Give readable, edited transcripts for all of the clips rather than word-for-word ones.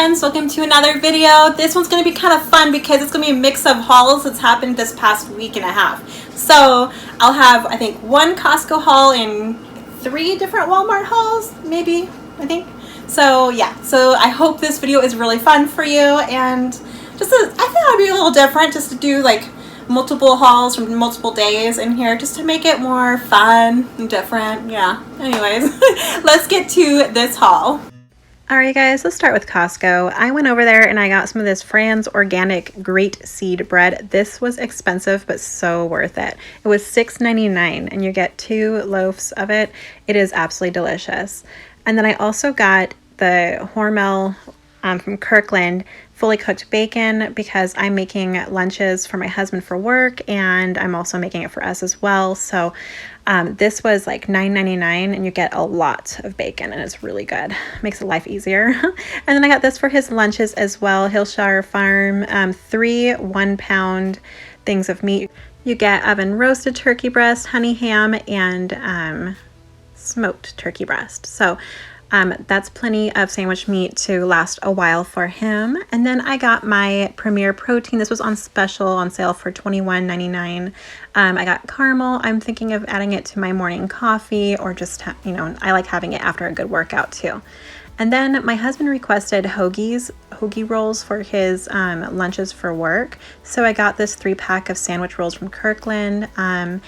friends, welcome to another video. This one's going to be kind of fun because it's going to be a mix of hauls that's happened this past week and a half. So I'll have, I think, one Costco haul and 3 different Walmart hauls, maybe, I think. So yeah, so I hope this video is really fun for you, and just I think it'll be a little different just to do like multiple hauls from multiple days in here just to make it more fun and different. Yeah, anyways, let's get to this haul. Alright guys, let's start with Costco. I went over there and I got some of this Fran's organic great seed bread. This was expensive but so worth it. It was $6.99 and you get 2 loaves of it. It is absolutely delicious. And then I also got the Hormel from Kirkland fully cooked bacon because I'm making lunches for my husband for work, and I'm also making it for us as well. So this was like $9.99 and you get a lot of bacon and it's really good. Makes life easier. And then I got this for his lunches as well. Hillshire Farm, 3 1-pound things of meat. You get oven roasted turkey breast, honey ham, and smoked turkey breast. So that's plenty of sandwich meat to last a while for him. And then I got my Premier Protein. This was on special on sale for $21.99. I got caramel. I'm thinking of adding it to my morning coffee, or just, I like having it after a good workout too. And then my husband requested hoagie rolls for his lunches for work. So I got this 3-pack of sandwich rolls from Kirkland, and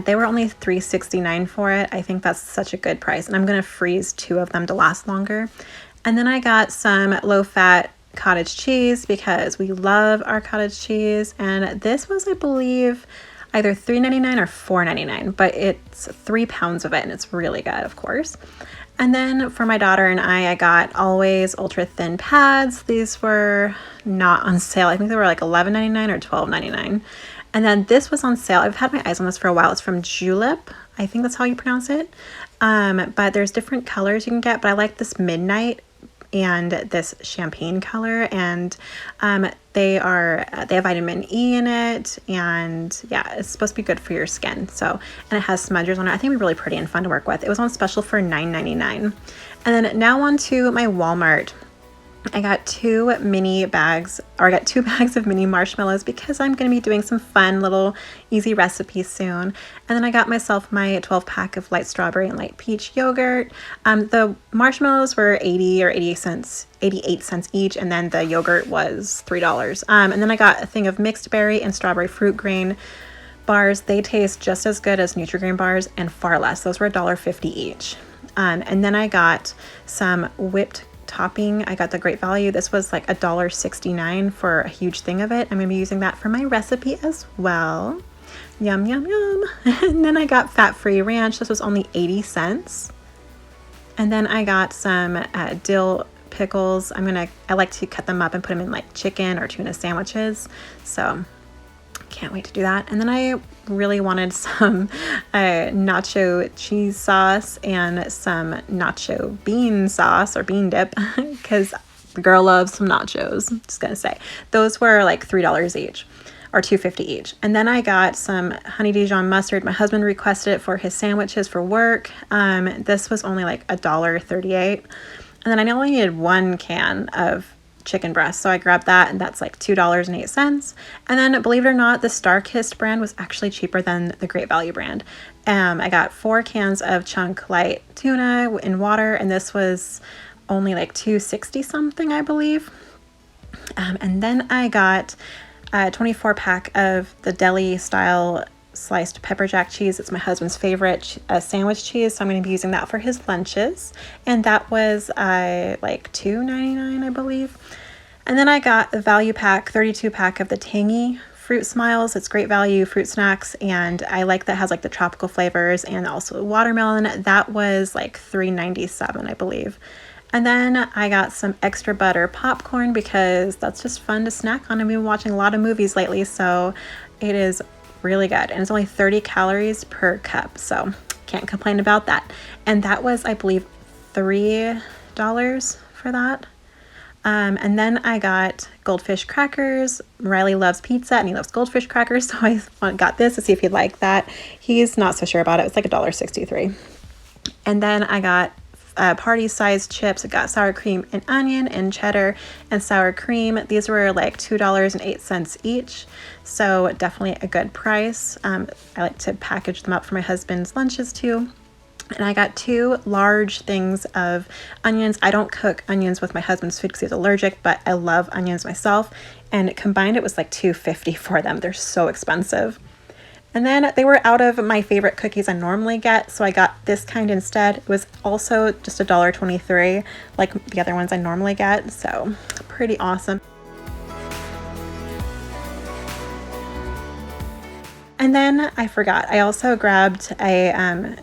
they were only $3.69 for it. I think that's such a good price, and I'm gonna freeze 2 of them to last longer. And then I got some low-fat cottage cheese because we love our cottage cheese, and this was, I believe, either $3.99 or $4.99, but it's 3 pounds of it, and it's really good, of course. And then for my daughter and I got Always ultra thin pads. These were not on sale. I think they were like $11.99 or $12.99. And then this was on sale. I've had my eyes on this for a while. It's from Julep. I think that's how you pronounce it. But there's different colors you can get, but I like this midnight and this champagne color, and they have vitamin E in it, and yeah, it's supposed to be good for your skin. So, and it has smudgers on it. I think it'd be really pretty and fun to work with. It was on special for $9.99. And then now on to my Walmart. I got 2 bags of mini marshmallows because I'm going to be doing some fun little easy recipes soon. And then I got myself my 12-pack of light strawberry and light peach yogurt. The marshmallows were 80 or 88 cents each, and then the yogurt was $3. And then I got a thing of mixed berry and strawberry fruit grain bars. They taste just as good as Nutri-Grain bars and far less. Those were $1.50 each. And then I got some whipped topping. I got the Great Value. This was like $1.69 for a huge thing of it. I'm going to be using that for my recipe as well. Yum, yum, yum. And then I got fat-free ranch. This was only 80 cents. And then I got some dill pickles. I like to cut them up and put them in like chicken or tuna sandwiches. So can't wait to do that. And then I really wanted some nacho cheese sauce and some nacho bean sauce or bean dip because the girl loves some nachos. I'm just gonna say those were like $3 each or $2.50 each. And then I got some honey Dijon mustard. My husband requested it for his sandwiches for work. This was only like $1.38. And then I only needed 1 can of chicken breast, so I grabbed that, and that's like $2.08. And then, believe it or not, the Starkist brand was actually cheaper than the Great Value brand. I got 4 cans of chunk light tuna in water, and this was only like $2.60 something, I believe. And then I got a 24-pack of the deli style sliced pepper jack cheese. It's my husband's favorite sandwich cheese, so I'm going to be using that for his lunches, and that was like $2.99, I believe. And then I got a value pack, 32-pack of the tangy fruit smiles. It's Great Value fruit snacks, and I like that it has like the tropical flavors and also watermelon. That was like $3.97, I believe. And then I got some extra butter popcorn because that's just fun to snack on. I've been watching a lot of movies lately, so it is really good, and it's only 30 calories per cup, so can't complain about that. And that was, I believe, $3 for that. And then I got goldfish crackers. Riley loves pizza and he loves goldfish crackers, so I got this to see if he'd like that. He's not so sure about it. It's like $1.63. And then I got party-sized chips. I got sour cream and onion and cheddar and sour cream. These were like $2.08 each, so definitely a good price. I like to package them up for my husband's lunches too. And I got 2 large things of onions. I don't cook onions with my husband's food because he's allergic, but I love onions myself. And combined, it was like $2.50 for them. They're so expensive. And then they were out of my favorite cookies I normally get, so I got this kind instead. It was also just $1.23, like the other ones I normally get, so pretty awesome. And then I forgot, I also grabbed a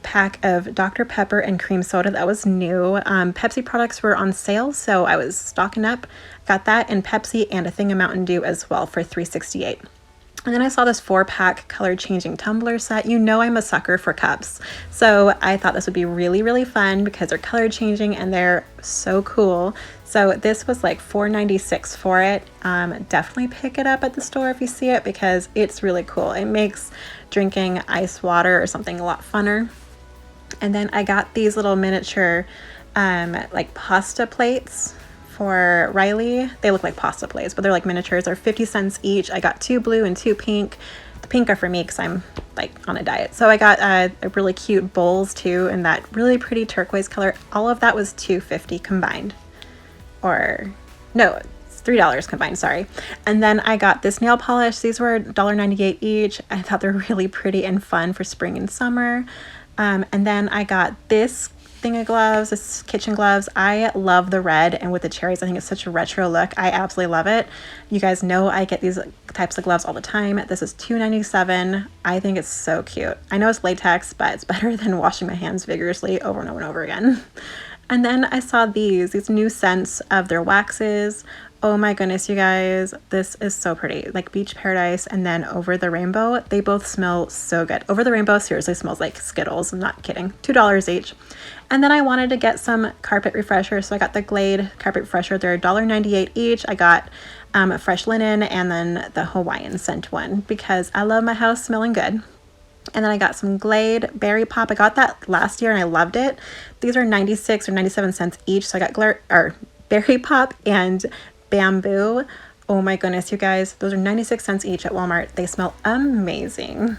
pack of Dr. Pepper and cream soda that was new. Pepsi products were on sale, so I was stocking up. Got that and Pepsi and a thing of Mountain Dew as well for $3.68. And then I saw this 4-pack color changing tumbler set. You know I'm a sucker for cups, so I thought this would be really, really fun because they're color changing and they're so cool. So this was like $4.96 for it. Definitely pick it up at the store if you see it because it's really cool. It makes drinking ice water or something a lot funner. And then I got these little miniature like pasta plates for Riley. They look like pasta plates, but they're like miniatures. They're 50 cents each. I got 2 blue and 2 pink. The pink are for me because I'm like on a diet. So I got a really cute bowls too in that really pretty turquoise color. All of that was $2.50 combined. Or no, it's $3 combined, sorry. And then I got this nail polish. These were $1.98 each. I thought they're really pretty and fun for spring and summer. And then I got this thing of gloves, this kitchen gloves. I love the red and with the cherries. I think it's such a retro look. I absolutely love it. You guys know I get these types of gloves all the time. This is $2.97. I think it's so cute. I know it's latex, but it's better than washing my hands vigorously over and over and over again. And then I saw these new scents of their waxes. Oh my goodness, you guys, this is so pretty. Like Beach Paradise and then Over the Rainbow. They both smell so good. Over the Rainbow seriously smells like Skittles. I'm not kidding. $2 each. And then I wanted to get some carpet refreshers, so I got the Glade carpet refresher. They're $1.98 each. I got fresh linen and then the Hawaiian scent one because I love my house smelling good. And then I got some Glade Berry Pop. I got that last year and I loved it. These are 96 or 97 cents each. So I got Berry Pop and Bamboo. Oh my goodness, you guys, those are 96 cents each at Walmart. They smell amazing.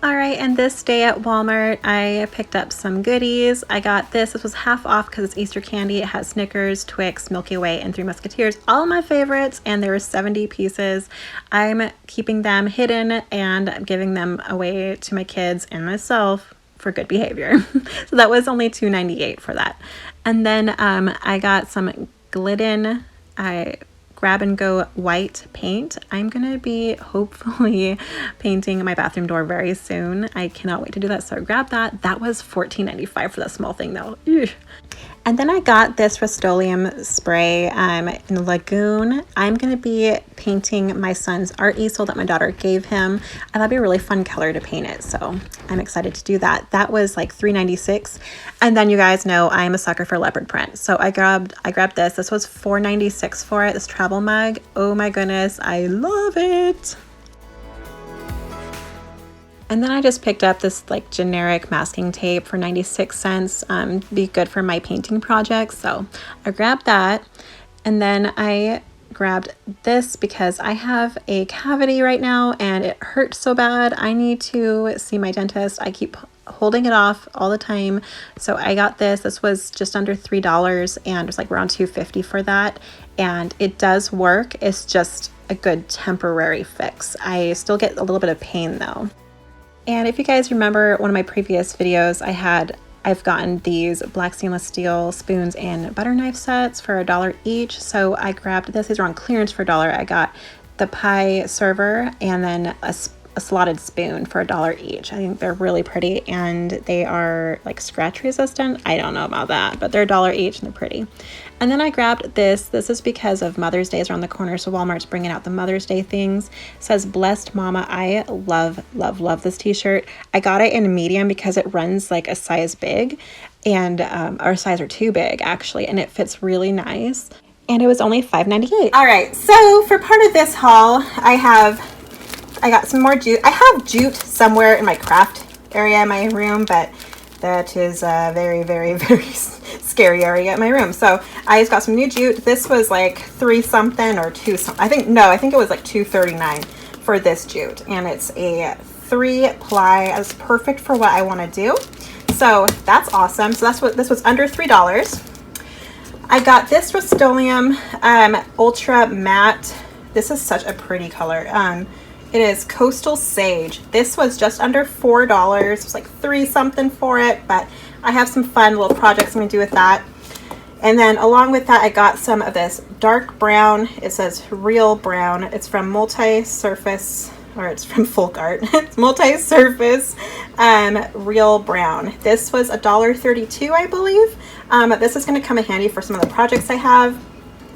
All right, and this day at Walmart, I picked up some goodies. I got this. This was half off because it's Easter candy. It has Snickers, Twix, Milky Way, and 3 Musketeers. All my favorites, and there were 70 pieces. I'm keeping them hidden and giving them away to my kids and myself for good behavior. So that was only $2.98 for that. And then I got some Glidden grab and go white paint. I'm gonna be hopefully painting my bathroom door very soon. I cannot wait to do that, so I grabbed that. That was $14.95 for that small thing though. Ugh. And then I got this Rust-Oleum spray in Lagoon. I'm gonna be painting my son's art easel that my daughter gave him. And that'd be a really fun color to paint it, so I'm excited to do that. That was like $3.96. And then you guys know I'm a sucker for leopard print, so I grabbed this. This was $4.96 for it, this travel mug. Oh my goodness, I love it. And then I just picked up this like generic masking tape for 96 cents. Be good for my painting projects. So I grabbed that. And then I grabbed this because I have a cavity right now and it hurts so bad. I need to see my dentist. I keep holding it off all the time. So I got this. This was just under $3 and it was like around $2.50 for that. And it does work. It's just a good temporary fix. I still get a little bit of pain though. And if you guys remember one of my previous videos, I've gotten these black stainless steel spoons and butter knife sets for $1 each. So I grabbed this. These are on clearance for $1. I got the pie server and then a slotted spoon for $1 each. I think they're really pretty and they are like scratch resistant. I don't know about that, but they're $1 each and they're pretty. And then I grabbed this. This is because of Mother's Day is around the corner, so Walmart's bringing out the Mother's Day things. It says Blessed Mama. I love, love, love this t-shirt. I got it in medium because it runs like a size big and or a size or too big actually, and it fits really nice. And it was only $5.98. All right, so for part of this haul, I got some more jute. I have jute somewhere in my craft area in my room, but That is a very, very, very scary area in my room. So I just got some new jute. This was like 3 something or 2 something. I think it was like $2.39 for this jute. And it's a 3 ply. It's perfect for what I want to do. So that's awesome. So this was under $3. I got this Rust-Oleum Ultra Matte. This is such a pretty color. It is Coastal Sage. This was just under $4. It was like 3 something for it, but I have some fun little projects I'm gonna do with that. And then along with that, I got some of this dark brown. It says Real Brown. It's from Multi-Surface, or it's from Folk Art. It's Multi-Surface Real Brown. This was $1.32, I believe. This is gonna come in handy for some of the projects I have. I'm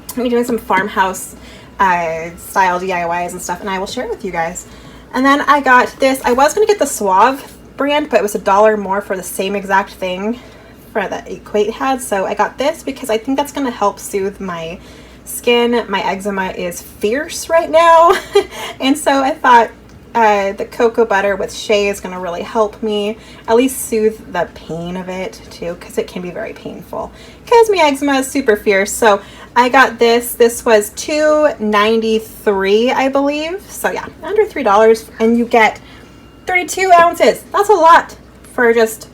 gonna be doing some farmhouse style DIYs and stuff, and I will share it with you guys. And then I got this. I was going to get the Suave brand, but it was $1 more for the same exact thing for that Equate had. So I got this because I think that's going to help soothe my skin. My eczema is fierce right now. And so I thought the cocoa butter with shea is going to really help me at least soothe the pain of it too, because it can be very painful because my eczema is super fierce. So I got this. This was $2.93, I believe. So yeah, under $3, and you get 32 ounces. That's a lot for just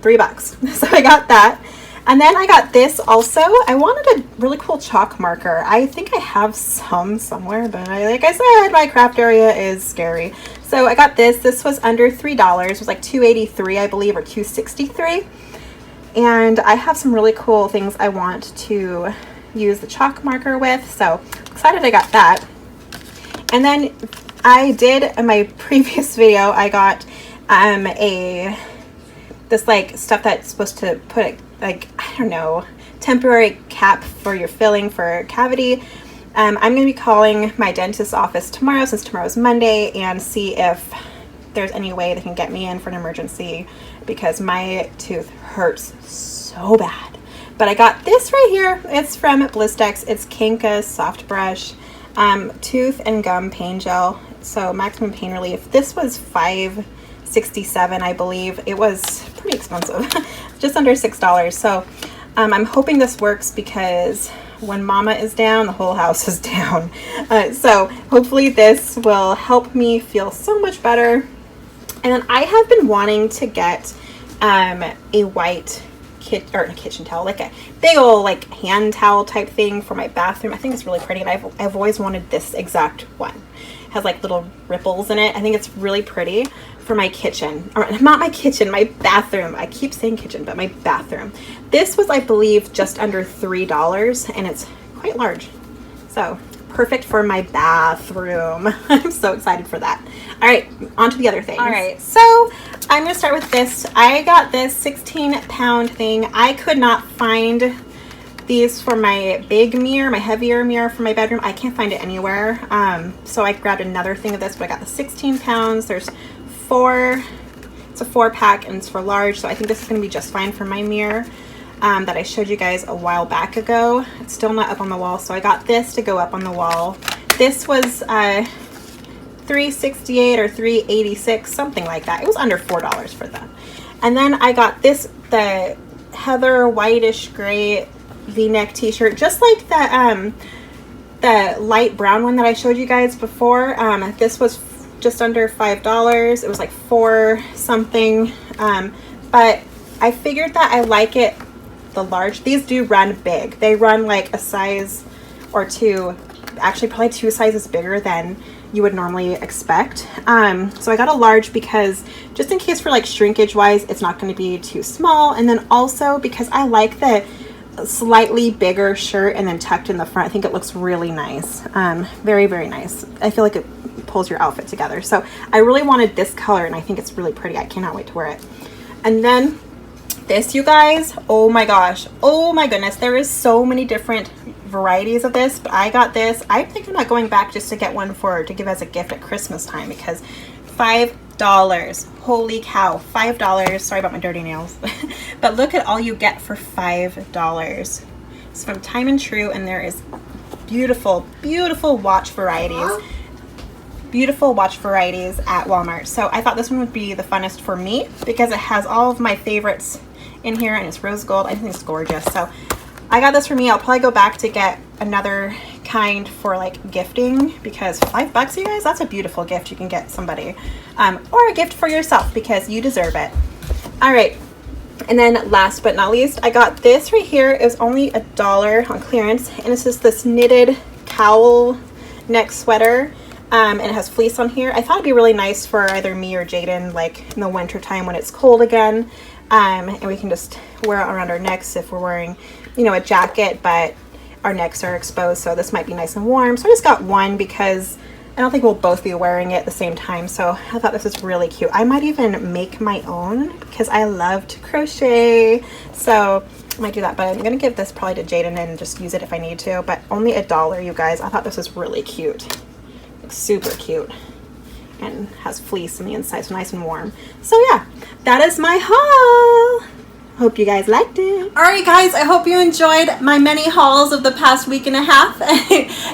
$3. So I got that. And then I got this also. I wanted a really cool chalk marker. I think I have some somewhere, but like I said, my craft area is scary. So I got this. This was under $3. It was like $2.83, I believe, or $2.63. And I have some really cool things I want to use the chalk marker with. So excited I got that. And then I did, in my previous video, I got this like stuff that's supposed to put like, I don't know, temporary cap for your filling for cavity. I'm going to be calling my dentist's office tomorrow, since tomorrow's Monday, and see if there's any way they can get me in for an emergency, because my tooth hurts so bad. But I got this right here. It's from Blistex. It's Kinka Soft Brush Tooth and Gum Pain Gel. So maximum pain relief. This was $5.67, I believe. It was pretty expensive, just under $6. So I'm hoping this works, because when Mama is down, the whole house is down. So hopefully this will help me feel so much better. And then I have been wanting to get a white kitchen towel, like a big old like hand towel type thing for my bathroom. I think it's really pretty, and I've always wanted this exact one. It has like little ripples in it. I think it's really pretty for my kitchen, or not my kitchen, my bathroom. I keep saying kitchen, but my bathroom. This was, I believe, just under $3, and it's quite large. So perfect for my bathroom. I'm so excited for that. All right, on to the other things. All right, so I'm gonna start with this. I got this 16-pound thing. I could not find these for my big mirror, my heavier mirror for my bedroom. I can't find it anywhere. So I grabbed another thing of this, but I got the 16 pounds. There's 4, it's a 4-pack, and it's for large. So I think this is gonna be just fine for my mirror that I showed you guys a while back ago. It's still not up on the wall, so I got this to go up on the wall. This was $3.68 or $3.86, something like that. It was under $4 for that. And then I got this, the heather whitish gray V-neck t-shirt, just like the light brown one that I showed you guys before. This was just under $5. It was like 4 something, but I figured that I like it the large. These do run big. They run like a size or 2, actually probably 2 sizes bigger than you would normally expect. So I got a large because just in case for like shrinkage wise, it's not going to be too small. And then also because I like the slightly bigger shirt and then tucked in the front. I think it looks really nice. Very, very nice. I feel like it pulls your outfit together. So I really wanted this color, and I think it's really pretty. I cannot wait to wear it. And then this, you guys, oh my gosh, oh my goodness, there is so many different varieties of this, but I got this. I think I'm not going back just to get one to give as a gift at Christmas time, because $5, holy cow, $5. Sorry about my dirty nails. But look at all you get for $5. It's from Time and True, and there is beautiful, beautiful watch varieties. beautiful watch varieties at Walmart. So I thought this one would be the funnest for me because it has all of my favorites in here, and it's rose gold. I think it's gorgeous. So I got this for me. I'll probably go back to get another kind for like gifting, because $5, you guys, that's a beautiful gift you can get somebody, or a gift for yourself because you deserve it. All right, and then last but not least, I got this right here. It was only $1 on clearance, and it's just this knitted cowl neck sweater, and it has fleece on here. I thought it'd be really nice for either me or Jaden, like in the winter time when it's cold again, and we can just wear it around our necks if we're wearing, you know, a jacket, but our necks are exposed, so this might be nice and warm. So I just got one because I don't think we'll both be wearing it at the same time. So I thought this was really cute. I might even make my own because I love to crochet. So I might do that, but I'm gonna give this probably to Jaden and just use it if I need to. But only $1, you guys. I thought this was really cute. Like super cute. And has fleece on the inside, so nice and warm. So yeah, that is my haul. Hope you guys liked it. All right, guys, I hope you enjoyed my many hauls of the past week and a half.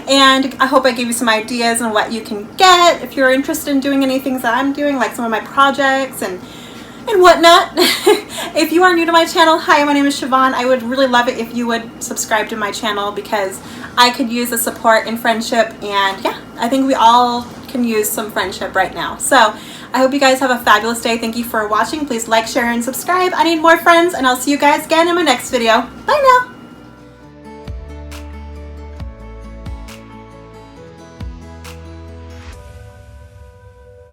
And I hope I gave you some ideas on what you can get if you're interested in doing any things that I'm doing, like some of my projects and whatnot. If you are new to my channel, hi, my name is Siobhan. I would really love it if you would subscribe to my channel because I could use the support and friendship, and yeah, I think we all can use some friendship right now. So I hope you guys have a fabulous day. Thank you for watching. Please like, share, and subscribe. I need more friends, and I'll see you guys again in my next video. Bye now.